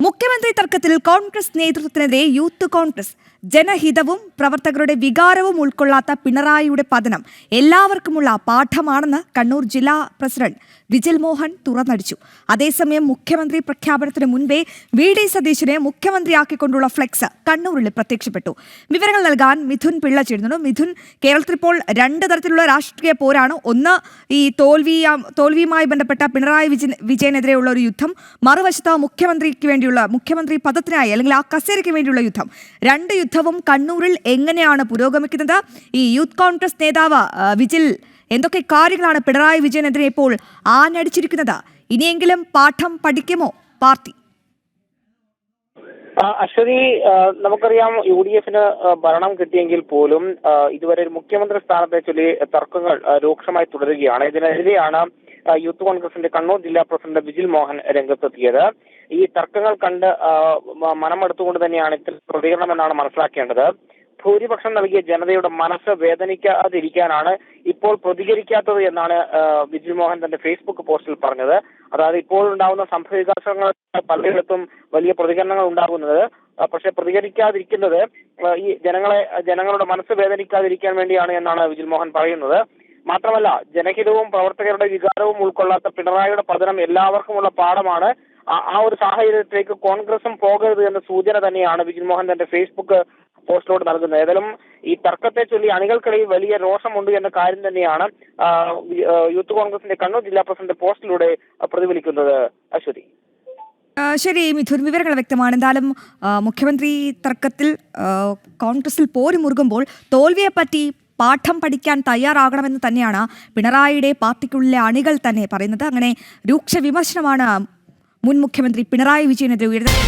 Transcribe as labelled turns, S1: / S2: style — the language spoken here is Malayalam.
S1: മുഖ്യമന്ത്രി തർക്കത്തിൽ കോൺഗ്രസ് നേതൃത്വത്തിനെതിരെ യൂത്ത് കോൺഗ്രസ്. ജനഹിതവും പ്രവർത്തകരുടെ വികാരവും ഉൾക്കൊള്ളാത്ത പിണറായിയുടെ പതനം എല്ലാവർക്കുമുള്ള പാഠമാണെന്ന് കണ്ണൂർ ജില്ലാ പ്രസിഡന്റ് വിജിൽ മോഹൻ തുറന്നടിച്ചു. അതേസമയം മുഖ്യമന്ത്രി പ്രഖ്യാപനത്തിന് മുൻപേ വി.ഡി. സതീശനെ മുഖ്യമന്ത്രിയാക്കിക്കൊണ്ടുള്ള ഫ്ലെക്സ് കണ്ണൂരിൽ പ്രത്യക്ഷപ്പെട്ടു. വിവരങ്ങൾ നൽകാൻ മിഥുൻ പിള്ള ചേരുന്നു. മിഥുൻ, കേരളത്തിൽ ഇപ്പോൾ രണ്ട് തരത്തിലുള്ള രാഷ്ട്രീയ പോരാണ്. ഒന്ന്, ഈ തോൽവിയുമായി ബന്ധപ്പെട്ട പിണറായി വിജയനെതിരെയുള്ള ഒരു യുദ്ധം, മറുവശത്ത് മുഖ്യമന്ത്രി പദത്തിനായി അല്ലെങ്കിൽ ആ കസേരയ്ക്ക് വേണ്ടിയുള്ള യുദ്ധം. രണ്ട് യുദ്ധവും കണ്ണൂരിൽ എങ്ങനെയാണ് പുരോഗമിക്കുന്നത്? ഈ യൂത്ത് കോൺഗ്രസ് നേതാവ് വിജിൽ എന്തൊക്കെ കാര്യങ്ങളാണ് പിണറായി വിജയനെതിരെ ഇപ്പോൾ ആഞ്ഞടിച്ചിരിക്കുന്നത്? ഇനിയെങ്കിലും പാഠം പഠിക്കുമോ പാർട്ടി?
S2: അശ്വതി, നമുക്കറിയാം UDF ഭരണം കിട്ടിയെങ്കിൽ പോലും ഇതുവരെ ഒരു മുഖ്യമന്ത്രി സ്ഥാനത്തെ ചൊല്ലി തർക്കങ്ങൾ രൂക്ഷമായി തുടരുകയാണ്. ഇതിനെതിരെയാണ് യൂത്ത് കോൺഗ്രസിന്റെ കണ്ണൂർ ജില്ലാ പ്രസിഡന്റ് വിജിൽ മോഹൻ രംഗത്തെത്തിയത്. ഈ തർക്കങ്ങൾ കണ്ട് മനമെടുത്തുകൊണ്ട് തന്നെയാണ് ഇത്തരം പ്രതികരണമെന്നാണ് മനസ്സിലാക്കേണ്ടത്. ഭൂരിപക്ഷം നൽകിയ ജനതയുടെ മനസ്സ് വേദനിക്കാതിരിക്കാനാണ് ഇപ്പോൾ പ്രതികരിക്കാത്തത് എന്നാണ് വിജിൽ മോഹൻ തന്റെ ഫേസ്ബുക്ക് പോസ്റ്റിൽ പറഞ്ഞത്. അതായത് ഇപ്പോൾ ഉണ്ടാകുന്ന സംഭവവികാസങ്ങൾ പലയിടത്തും വലിയ പ്രതികരണങ്ങൾ ഉണ്ടാകുന്നത്, പക്ഷെ പ്രതികരിക്കാതിരിക്കുന്നത് ഈ ജനങ്ങളുടെ മനസ്സ് വേദനിക്കാതിരിക്കാൻ വേണ്ടിയാണ് എന്നാണ് വിജിൽ മോഹൻ പറയുന്നത്. മാത്രമല്ല, ജനഹിതവും പ്രവർത്തകരുടെ വികാരവും ഉൾക്കൊള്ളാത്ത പിണറായിയുടെ പതനം എല്ലാവർക്കുമുള്ള പാഠമാണ്. ആ ഒരു സാഹചര്യത്തിലേക്ക് കോൺഗ്രസും പോകരുത് എന്ന സൂചന തന്നെയാണ് വിജിൽ മോഹൻ തന്റെ ഫേസ്ബുക്ക് പോസ്റ്റിലോട് നൽകുന്നത്. ഏതായാലും ഈ തർക്കത്തെ ചൊല്ലി അണികൾക്കിടയിൽ വലിയ രോഷമുണ്ട് എന്ന കാര്യം തന്നെയാണ് യൂത്ത് കോൺഗ്രസിന്റെ കണ്ണൂർ ജില്ലാ പ്രസിഡന്റ് പോസ്റ്റിലൂടെ പ്രതിഫലിക്കുന്നത്. അശ്വതി.
S1: ശരി മിഥുൻ, വിവരങ്ങൾ വ്യക്തമാണ്. എന്തായാലും മുഖ്യമന്ത്രി തർക്കത്തിൽ കോൺഗ്രസിൽ പോരുമുറുകുമ്പോൾ തോൽവിയെപ്പറ്റി പാഠം പഠിക്കാൻ തയ്യാറാകണമെന്ന് തന്നെയാണ് പിണറായിയുടെ പാർട്ടിക്കുള്ളിലെ അണികൾ തന്നെ പറയുന്നത്. അങ്ങനെ രൂക്ഷ വിമർശനമാണ് മുൻ മുഖ്യമന്ത്രി പിണറായി വിജയനെതിരെ ഉയർന്നത്.